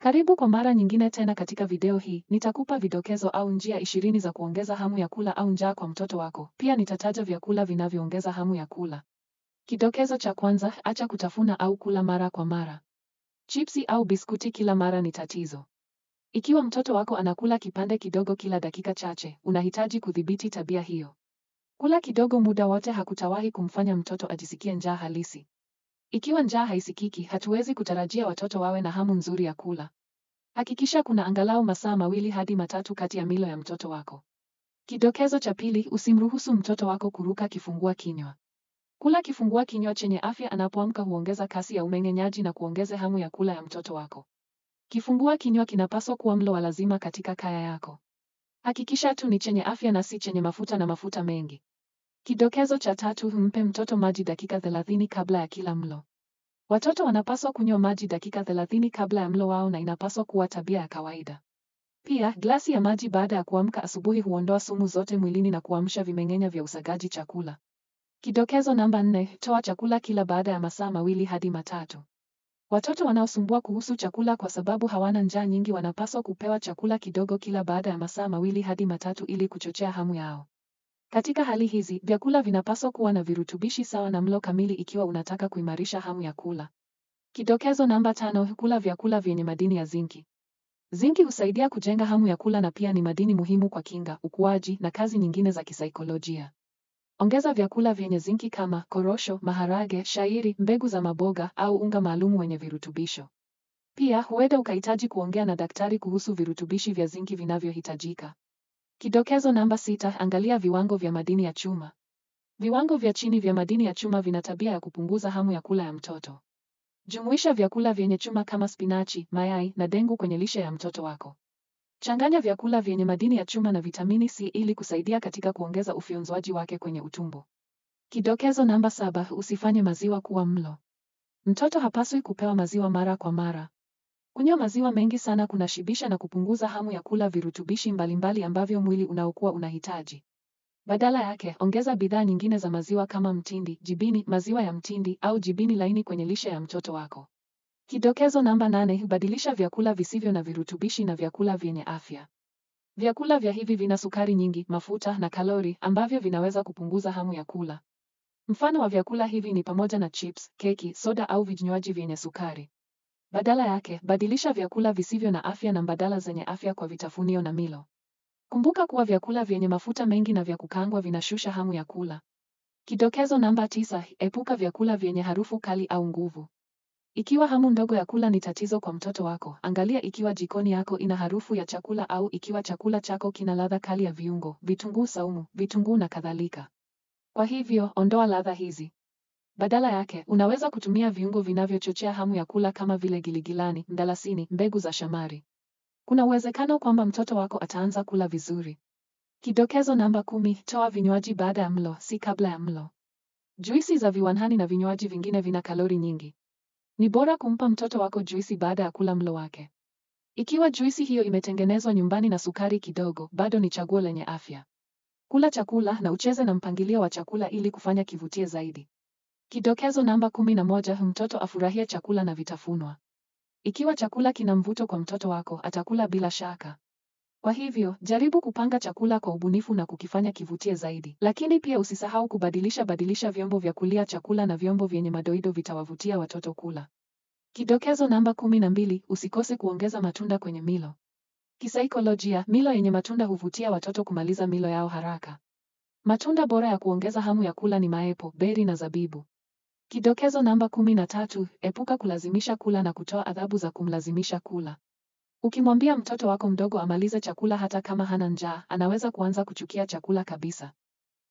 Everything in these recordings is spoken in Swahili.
Karibu kwa mara nyingine tena katika video hii, nitakupa vidokezo au njia 20 za kuongeza hamu ya kula au njaa kwa mtoto wako. Pia nitataja vyakula vinavyoongeza hamu ya kula. Kidokezo cha kwanza, acha kutafuna au kula mara kwa mara. Chipsi au biskuti kila mara ni tatizo. Ikiwa mtoto wako anakula kipande kidogo kila dakika chache, unahitaji kudhibiti tabia hiyo. Kula kidogo muda wote hakutawahi kumfanya mtoto ajisikie njaa halisi. Ikiwa njaa haisikiki, hatuwezi kutarajia watoto wawe na hamu nzuri ya kula. Hakikisha kuna angalau masaa 2 hadi 3 kati ya milo ya mtoto wako. Kidokezo cha pili, usimruhusu mtoto wako kuruka kifungua kinywa. Kula kifungua kinywa chenye afya anapoamka huongeza kasi ya umeng'enyaji na kuongeza hamu ya kula ya mtoto wako. Kifungua kinywa kinapaswa kuwa mlo wa lazima katika kaya yako. Hakikisha tu ni chenye afya na si chenye mafuta na mafuta mengi. Kidokezo cha tatu, mpe mtoto maji dakika 30 kabla ya kila mlo. Watoto wanapaswa kunywa maji dakika 30 kabla ya mlo wao na inapaswa kuwa tabia ya kawaida. Pia, glasi ya maji baada ya kuamka asubuhi huondoa sumu zote mwilini na kuamsha vimeng'enya vya usagaji chakula. Kidokezo namba 4, toa chakula kila baada ya masaa 2 hadi 3. Watoto wanaosumbua kuhusu chakula kwa sababu hawana njaa nyingi wanapaswa kupewa chakula kidogo kila baada ya masaa 2 hadi 3 ili kuchochea hamu yao. Katika hali hizi, vyakula vinapaswa kuwa na virutubishi sawa na mlo kamili ikiwa unataka kuimarisha hamu ya kula. Kidokezo namba 5, kula vyakula vyenye madini ya zinki. Zinki husaidia kujenga hamu ya kula na pia ni madini muhimu kwa kinga, ukuaji na kazi nyingine za kisaikolojia. Ongeza vyakula vyenye zinki kama korosho, maharage, shayiri, mbegu za maboga au unga maalum wenye virutubisho. Pia, huenda ukahitaji kuongea na daktari kuhusu virutubishi vya zinki vinavyohitajika. Kidokezo namba 6, angalia viwango vya madini ya chuma. Viwango vya chini vya madini ya chuma vina tabia ya kupunguza hamu ya kula ya mtoto. Jumuisha vyakula vyenye chuma kama spinachi, mayai na dengu kwenye lishe ya mtoto wako. Changanya vyakula vyenye madini ya chuma na vitamini C ili kusaidia katika kuongeza ufyonzwaji wake kwenye utumbo. Kidokezo namba 7, usifanye maziwa kuwa mlo. Mtoto hapaswi kupewa maziwa mara kwa mara. Kunywa maziwa mengi sana kunashibisha na kupunguza hamu ya kula virutubishi mbalimbali ambavyo mwili unaokuwa unahitaji. Badala yake, ongeza bidhaa nyingine za maziwa kama mtindi, jibini, maziwa ya mtindi au jibini laini kwenye lishe ya mtoto wako. Kidokezo namba 8, badilisha vyakula visivyo na virutubishi na vyakula vyenye afya. Vyakula vya hivi vina sukari nyingi, mafuta na kalori ambavyo vinaweza kupunguza hamu ya kula. Mfano wa vyakula hivi ni pamoja na chips, keki, soda au vinywaji vyenye sukari. Badala yake, badilisha vyakula visivyo na afya na mbadala zenye afya kwa vitafunio na milo. Kumbuka kuwa vyakula vyenye mafuta mengi na vya kukaangwa vinashusha hamu ya kula. Kidokezo namba 9, epuka vyakula vyenye harufu kali au nguvu. Ikiwa hamu ndogo ya kula ni tatizo kwa mtoto wako, angalia ikiwa jikoni yako ina harufu ya chakula au ikiwa chakula chako kina ladha kali ya viungo, vitunguu saumu, vitunguu na kadhalika. Kwa hivyo, ondoa ladha hizi. Badala yake, unaweza kutumia viungo vinavyochochea hamu ya kula kama vile giligilani, mdalasini, mbegu za shamari. Kuna uwezekano kwamba mtoto wako ataanza kula vizuri. Kidokezo namba 10, toa vinywaji baada ya mlo, si kabla ya mlo. Juisi za viwandani na vinywaji vingine vina kalori nyingi. Ni bora kumpa mtoto wako juisi baada ya kula mlo wake. Ikiwa juisi hiyo imetengenezwa nyumbani na sukari kidogo, bado ni chaguo lenye afya. Kula chakula na ucheze na mpangilio wa chakula ili kufanya kivutie zaidi. Kidokezo namba 11, mtoto afurahie chakula na vitafunwa. Ikiwa chakula kina mvuto kwa mtoto wako, atakula bila shaka. Kwa hivyo, jaribu kupanga chakula kwa ubunifu na kukifanya kivutie zaidi. Lakini pia usisahau kubadilisha vyombo vya kulia chakula na vyombo vyenye madoido vitawavutia watoto kula. Kidokezo namba 12, usikose kuongeza matunda kwenye milo. Kisaikolojia, milo yenye matunda huvutia watoto kumaliza milo yao haraka. Matunda bora ya kuongeza hamu ya kula ni maepo, beri na zabibu. Kidokezo namba 13, epuka kulazimisha kula na kutoa adhabu za kumlazimisha kula. Ukimwambia mtoto wako mdogo amalize chakula hata kama hana njaa, anaweza kuanza kuchukia chakula kabisa.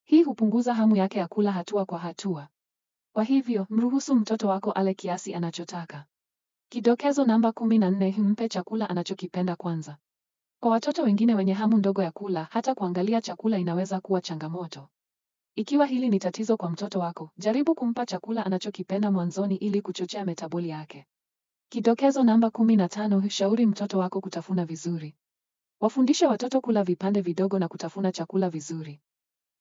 Hii hupunguza hamu yake ya kula hatua kwa hatua. Kwa hivyo, mruhusu mtoto wako ale kiasi anachotaka. Kidokezo namba 14, mpe chakula anachokipenda kwanza. Kwa watoto wengine wenye hamu ndogo ya kula, hata kuangalia chakula inaweza kuwa changamoto. Ikiwa hili ni tatizo kwa mtoto wako, jaribu kumpa chakula anachokipenda mwanzoni ili kuchochea metaboli yake. Kidokezo namba 15, shauri mtoto wako kutafuna vizuri. Wafundishe watoto kula vipande vidogo na kutafuna chakula vizuri.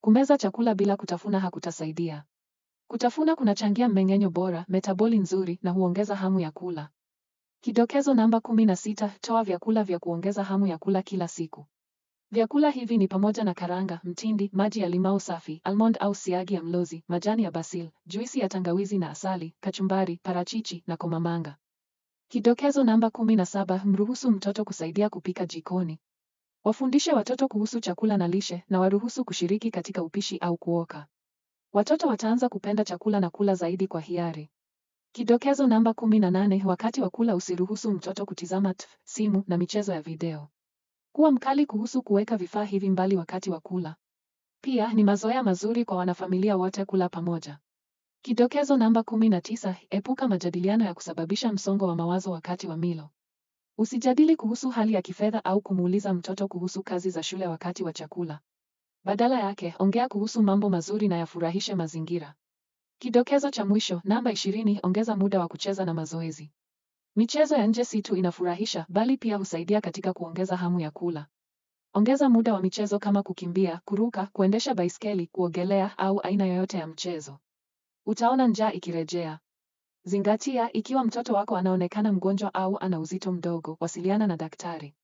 Kumeza chakula bila kutafuna hakutasaidia. Kutafuna kunachangia mmeng'enyo bora, metaboli nzuri na huongeza hamu ya kula. Kidokezo namba 16, toa vyakula vya kuongeza hamu ya kula kila siku. Vyakula hivi ni pamoja na karanga, mtindi, maji ya limau safi, almond au siagi ya mlozi, majani ya basil, juisi ya tangawizi na asali, kachumbari, parachichi na komamanga. Kidokezo namba 17, mruhusu mtoto kusaidia kupika jikoni. Wafundishe watoto kuhusu chakula na lishe na waruhusu kushiriki katika upishi au kuoka. Watoto wataanza kupenda chakula na kula zaidi kwa hiari. Kidokezo namba 18, wakati wa kula usiruhusu mtoto kutizama simu na michezo ya video. Kuwa mkali kuhusu kuweka vifaa hivi mbali wakati wa kula. Pia ni mazoea mazuri kwa wanafamilia wote kula pamoja. Kidokezo namba 19, epuka majadiliano ya kusababisha msongo wa mawazo wakati wa milo. Usijadili kuhusu hali ya kifedha au kumuuliza mtoto kuhusu kazi za shule wakati wa chakula. Badala yake, ongea kuhusu mambo mazuri na yafurahishe mazingira. Kidokezo cha mwisho, namba 20, ongeza muda wa kucheza na mazoezi. Michezo ya nje si tu inafurahisha, bali pia husaidia katika kuongeza hamu ya kula. Ongeza muda wa michezo kama kukimbia, kuruka, kuendesha baiskeli, kuogelea au aina yoyote ya mchezo. Utaona njaa ikirejea. Zingatia, ikiwa mtoto wako anaonekana mgonjwa au ana uzito mdogo, wasiliana na daktari.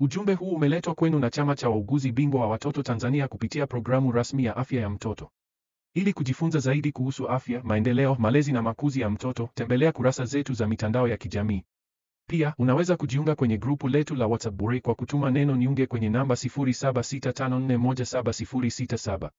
Ujumbe huu umeletwa kwenu na Chama cha Wauguzi Bingwa wa Watoto Tanzania kupitia programu rasmi ya afya ya mtoto. Ili kujifunza zaidi kuhusu afya, maendeleo, malezi na makuzi ya mtoto, tembelea kurasa zetu za mitandao ya kijamii. Pia, unaweza kujiunga kwenye grupu letu la WhatsApp bure kwa kutuma neno niunge kwenye namba 0765417067.